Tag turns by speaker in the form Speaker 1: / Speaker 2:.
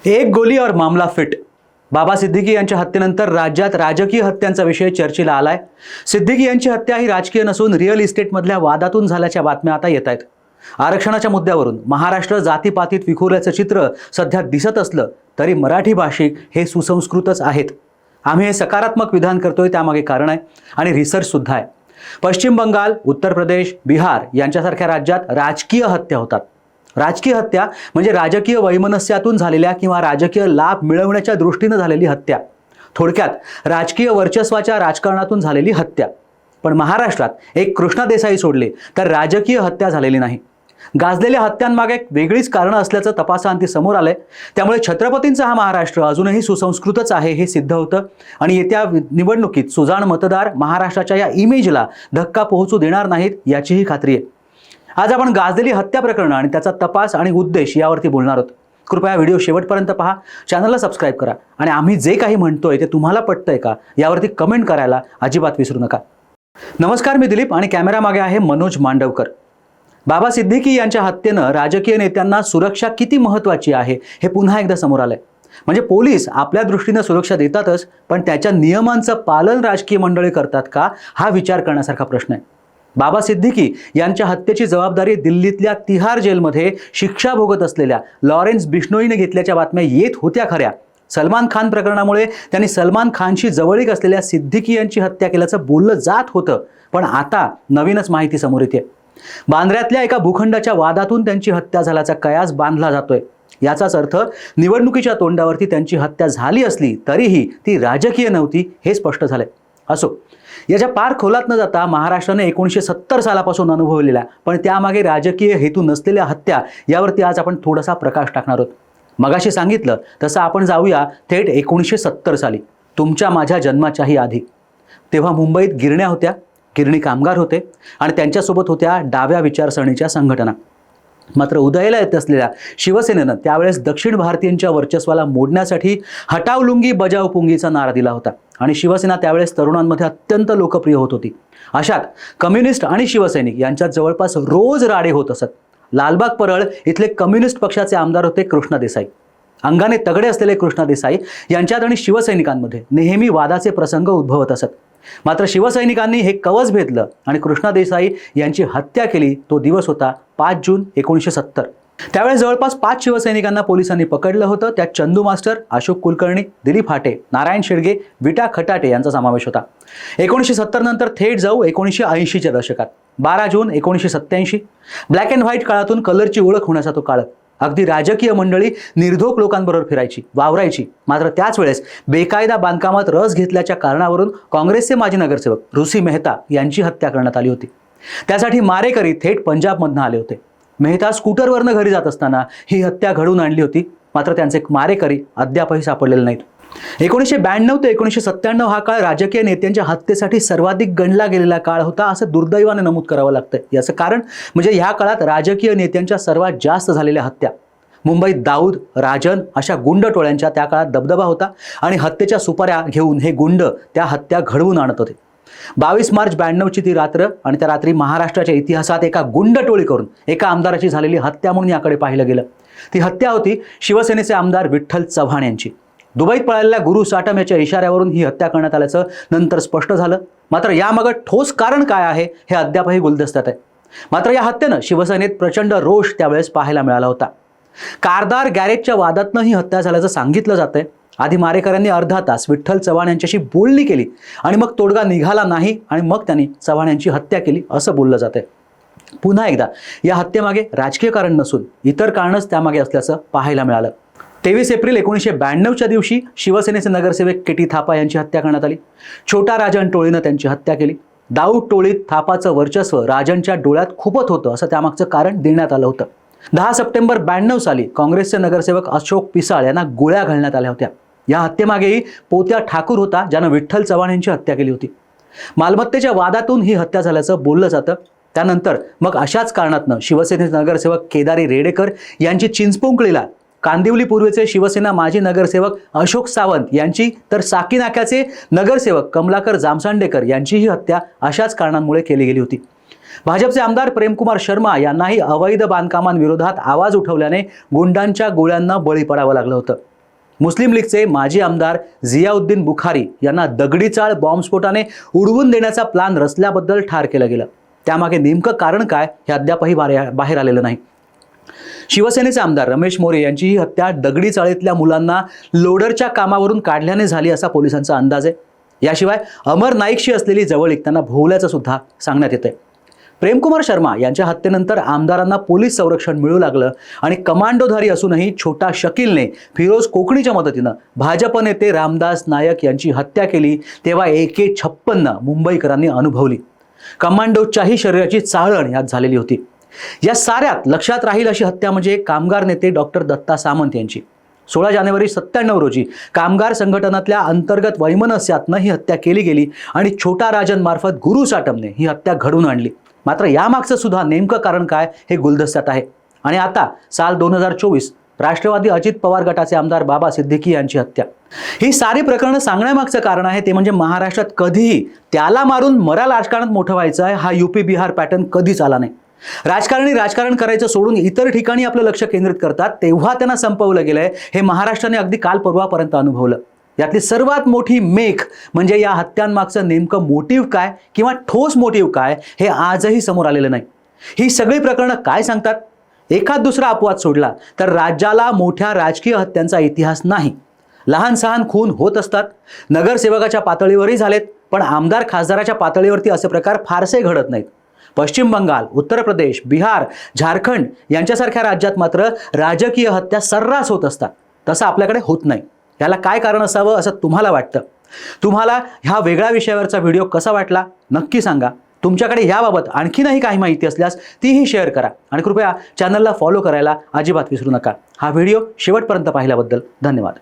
Speaker 1: एक गोली और मामला फिट। बाबा सिद्दीकी यांच्या हत्येनंतर राज्यात राजकीय हत्यांचा विषय चर्चेला आलाय। सिद्दीकी यांची हत्या ही राजकीय नसून रिअल इस्टेटमधल्या वादातून झाल्याच्या बातम्या आता येत आहेत। आरक्षणाच्या मुद्द्यावरून महाराष्ट्र जातीपातीत विखुरल्याचं चित्र सध्या दिसत असलं तरी मराठी भाषिक हे सुसंस्कृतच आहेत। आम्ही हे सकारात्मक विधान करतोय त्यामागे कारण आहे आणि रिसर्च सुद्धा आहे। पश्चिम बंगाल, उत्तर प्रदेश, बिहार यांच्यासारख्या राज्यात राजकीय हत्या होतात। राजकीय हत्या म्हणजे राजकीय वैमनस्यातून झालेल्या किंवा राजकीय लाभ मिळवण्याच्या दृष्टीने झालेली हत्या। थोडक्यात राजकीय वर्चस्वाच्या राजकारणातून झालेली हत्या। पण महाराष्ट्रात एक कृष्णा देसाई सोडले तर राजकीय हत्या झालेली नाही। गाजलेल्या हत्यांमागे एक वेगळीच कारण असल्याचं तपासांती समोर आलंय। त्यामुळे छत्रपतींचा हा महाराष्ट्र अजूनही सुसंस्कृतच आहे हे सिद्ध होतं आणि येत्या निवडणुकीत सुजाण मतदार महाराष्ट्राच्या या इमेजला धक्का पोहोचू देणार नाहीत याचीही खात्री आहे। आज आपण गाजलेली हत्या प्रकरण आणि त्याचा तपास आणि उद्देश यावरती बोलणार आहोत। कृपया व्हिडिओ शेवटपर्यंत पहा, चॅनलला सबस्क्राइब करा आणि आम्ही जे काही म्हणतोय ते तुम्हाला पटतंय का यावरती कमेंट करायला अजिबात विसरू नका। नमस्कार, मी दिलीप आणि कॅमेरा मागे आहे मनोज मांडवकर। बाबा सिद्दीकी यांच्या हत्येनं राजकीय नेत्यांना सुरक्षा किती महत्त्वाची आहे हे पुन्हा एकदा समोर आलंय। म्हणजे पोलीस आपल्या दृष्टीने सुरक्षा देतातच, पण त्याच्या नियमांचं पालन राजकीय मंडळी करतात का हा विचार करण्यासारखा प्रश्न आहे। बाबा सिद्दीकी यांच्या हत्येची जबाबदारी दिल्लीतल्या तिहार जेलमध्ये शिक्षा भोगत असलेल्या लॉरेन्स बिश्नोईने घेतल्याच्या बातम्या येत होत्या खऱ्या। सलमान खान प्रकरणामुळे त्यांनी सलमान खानशी जवळीक असलेल्या सिद्दीकी यांची हत्या केल्याचं बोललं जात होतं, पण आता नवीनच माहिती समोर येते। बांद्र्यातल्या एका भूखंडाच्या वादातून त्यांची हत्या झाल्याचा कयास बांधला जातोय। याचाच अर्थ निवडणुकीच्या तोंडावरती त्यांची हत्या झाली असली तरीही ती राजकीय नव्हती हे स्पष्ट झालंय। असो, याच्या पार खोलात न जाता महाराष्ट्राने 1970 सालापासून अनुभवलेल्या पण त्यामागे राजकीय हेतू नसलेल्या हत्या यावरती आज आपण थोडासा प्रकाश टाकणार आहोत। मगाशी सांगितलं तसं आपण जाऊया थेट 1970 साली, तुमच्या माझ्या जन्माच्याही आधी। तेव्हा मुंबईत गिरण्या होत्या, गिरणी कामगार होते आणि त्यांच्यासोबत होत्या डाव्या विचारसरणीच्या संघटना। मात्र उदयाला येत असलेल्या शिवसेनेनं त्यावेळेस दक्षिण भारतीयांच्या वर्चस्वाला मोडण्यासाठी हटाव लुंगी बजाव पुंगीचा नारा दिला होता आणि शिवसेना त्यावेळेस तरुणांमध्ये अत्यंत लोकप्रिय होत होती। अशात कम्युनिस्ट आणि शिवसैनिक यांच्यात जवळपास रोज राडे होत असत। लालबाग परळ इथले कम्युनिस्ट पक्षाचे आमदार होते कृष्णा देसाई। अंगाने तगडे असलेले कृष्णा देसाई यांच्यात आणि शिवसैनिकांमध्ये नेहमी वादाचे प्रसंग उद्भवत असत। मात्र शिवसैनिकांनी हे कवच भेदलं आणि कृष्णा देसाई यांची हत्या केली। तो दिवस होता 5 जून 1970। त्यावेळेस जवळपास 5 शिवसैनिकांना पोलिसांनी पकडलं होतं। त्यात चंदू मास्टर, अशोक कुलकर्णी, दिलीप हाटे, नारायण शिर्गे, विटा खटाटे यांचा समावेश होता। 1970 नंतर थेट जाऊ 1980च्या दशकात। 12 जून 1987, ब्लॅक अँड व्हाईट काळातून कलरची ओळख होण्याचा तो काळ। अगदी राजकीय मंडळी निर्धोक लोकांबरोबर फिरायची, वावरायची। मात्र त्याच वेळेस बेकायदा बांधकामात रस घेतल्याच्या कारणावरून काँग्रेसचे माजी नगरसेवक रुसी मेहता यांची हत्या करण्यात आली होती। त्यासाठी मारेकरी थेट पंजाबमधून आले होते। मेहता स्कूटरवरनं घरी जात असताना ही हत्या घडवून आणली होती। मात्र त्यांचे मारेकरी अद्यापही सापडलेले नाहीत। 1992 ते 1997 हा काळ राजकीय नेत्यांच्या हत्येसाठी सर्वाधिक गणला गेलेला काळ होता असं दुर्दैवाने नमूद करावं लागतं। याचं कारण म्हणजे ह्या काळात राजकीय नेत्यांच्या सर्वात जास्त झालेल्या हत्या। मुंबईत दाऊद, राजन अशा गुंड टोळ्यांच्या त्या काळात दबदबा होता आणि हत्येच्या सुपाऱ्या घेऊन हे गुंड त्या हत्या घडवून आणत होते। 22 मार्च 92ची ती रात्र आणि त्या रात्री महाराष्ट्राच्या इतिहासात एका गुंड टोळी करून एका आमदाराची झालेली हत्या म्हणून याकडे पाहिलं गेलं। ती हत्या होती शिवसेनेचे आमदार विठ्ठल चव्हाण यांची। दुबईत पळालेल्या गुरु साटम याच्या इशाऱ्यावरून ही हत्या करण्यात आल्याचं नंतर स्पष्ट झालं। मात्र यामागे ठोस कारण काय आहे हे अद्यापही गुलदस्त्यात आहे। मात्र या हत्येनं शिवसेनेत प्रचंड रोष त्यावेळेस पाहायला मिळाला होता। कारदार गॅरेजच्या वादातनं ही हत्या झाल्याचं सांगितलं जातंय। आधी मारेकऱ्यांनी अर्धा तास विठ्ठल चव्हाण यांच्याशी बोलणी केली आणि मग तोडगा निघाला नाही आणि मग त्यांनी चव्हाण यांची हत्या केली असं बोललं जातंय। पुन्हा एकदा या हत्येमागे राजकीय कारण नसून इतर कारणच त्यामागे असल्याचं पाहायला मिळालं। 23 एप्रिल 1992च्या दिवशी शिवसेनेचे नगरसेवक केटी थापा यांची हत्या करण्यात आली। छोटा राजन टोळीनं त्यांची हत्या केली। दाऊद टोळीत थापाचं वर्चस्व राजनच्या डोळ्यात खुपत होतं असं त्यामागचं कारण देण्यात आलं होतं। 10 सप्टेंबर 92 साली काँग्रेसचे नगरसेवक अशोक पिसाळ यांना गोळ्या घालण्यात आल्या होत्या। या हत्येमागेही पोत्या ठाकूर होता ज्यानं विठ्ठल चव्हाण यांची हत्या केली होती। मालमत्तेच्या वादातून ही हत्या झाल्याचं बोललं जातं। त्यानंतर मग अशाच कारणातनं शिवसेनेचे नगरसेवक केदारी रेडेकर यांची चिंचपोकळीला, कांदिवली पूर्वेचे शिवसेना माजी नगरसेवक अशोक सावंत यांची तर साकी नाक्याचे नगरसेवक कमलाकर जामसांडेकर यांचीही हत्या अशाच कारणांमुळे केली गेली होती। भाजपचे आमदार प्रेमकुमार शर्मा यांनाही अवैध बांधकामांविरोधात आवाज उठवल्याने गुंडांच्या गोळ्यांना बळी पडावं लागलं होतं। मुस्लिम लीगचे माजी आमदार जियाउद्दीन बुखारी यांना दगडी चाळ बॉम्बस्फोटाने उडवून देण्याचा प्लान रचल्याबद्दल ठार केलं गेलं. त्यामागे नेमकं कारण काय हे अद्यापही बाहेर आलेलं नाही. शिवसेनेचे आमदार रमेश मोरे यांची ही हत्या दगडी चाळीतल्या मुलांना लोडरच्या कामावरून काढल्याने झाली असा पोलिसांचा अंदाज आहे. याशिवाय अमर नाईकशी असलेली जवळीक त्यांना भोवल्याचं सुद्धा सांगण्यात येतंय. प्रेमकुमार शर्मा यांच्या हत्येनंतर आमदारांना पोलीस संरक्षण मिळू लागलं आणि कमांडोधारी असूनही छोटा शकीलने फिरोज कोकणीच्या मदतीनं भाजप नेते रामदास नायक यांची हत्या केली तेव्हा AK-56 मुंबईकरांनी अनुभवली. कमांडोच्याही शरीराची चाळण यात झालेली होती. या साऱ्यात लक्षात राहील अशी हत्या म्हणजे कामगार नेते डॉक्टर दत्ता सामंत यांची. 16 जानेवारी 97 रोजी कामगार संघटनातल्या अंतर्गत वैमनस्यातनं ही हत्या केली गेली आणि छोटा राजन मार्फत गुरु साटमने ही हत्या घडवून आणली. मात्र यामागचं सुद्धा नेमकं कारण काय हे गुलदस्त्यात आहे. आणि आता साल 2024 राष्ट्रवादी अजित पवार गटाचे आमदार बाबा सिद्दीकी यांची हत्या. ही सारी प्रकरणं सांगण्यामागचं कारण आहे ते म्हणजे महाराष्ट्रात कधीही त्याला मारून मला राजकारणात मोठं व्हायचं आहे हा UP बिहार पॅटर्न कधीच आला नाही. राजकारणी राजकारण करायचं सोडून इतर ठिकाणी आपलं लक्ष केंद्रित करतात तेव्हा त्यांना संपवलं गेलंय हे महाराष्ट्राने अगदी काल परवापर्यंत अनुभवलं. यातली सर्वात मोठी मेख म्हणजे या हत्यांमागचं नेमकं मोटिव्ह काय किंवा ठोस मोटिव्ह काय हे आजही समोर आलेलं नाही. ही सगळी प्रकरणं काय सांगतात? एखाद दुसरा अपवाद सोडला तर राज्याला मोठ्या राजकीय हत्यांचा इतिहास नाही. लहान सहान खून होत असतात, नगरसेवकाच्या पातळीवरही झालेत, पण आमदार खासदाराच्या पातळीवरती असे प्रकार फारसे घडत नाहीत. पश्चिम बंगाल, उत्तर प्रदेश, बिहार, झारखंड यांच्यासारख्या राज्यात मात्र राजकीय हत्या सर्रास होत असतात. तसं आपल्याकडे होत नाही. याला काय कारण असावं असं तुम्हाला वाटतं? तुम्हाला ह्या वेगळ्या विषयावरचा व्हिडिओ कसा वाटला नक्की सांगा. तुमच्याकडे याबाबत आणखीनही काही माहिती असल्यास तीही शेअर करा आणि कृपया चॅनलला फॉलो करायला अजिबात विसरू नका. हा व्हिडिओ शेवटपर्यंत पाहिल्याबद्दल धन्यवाद.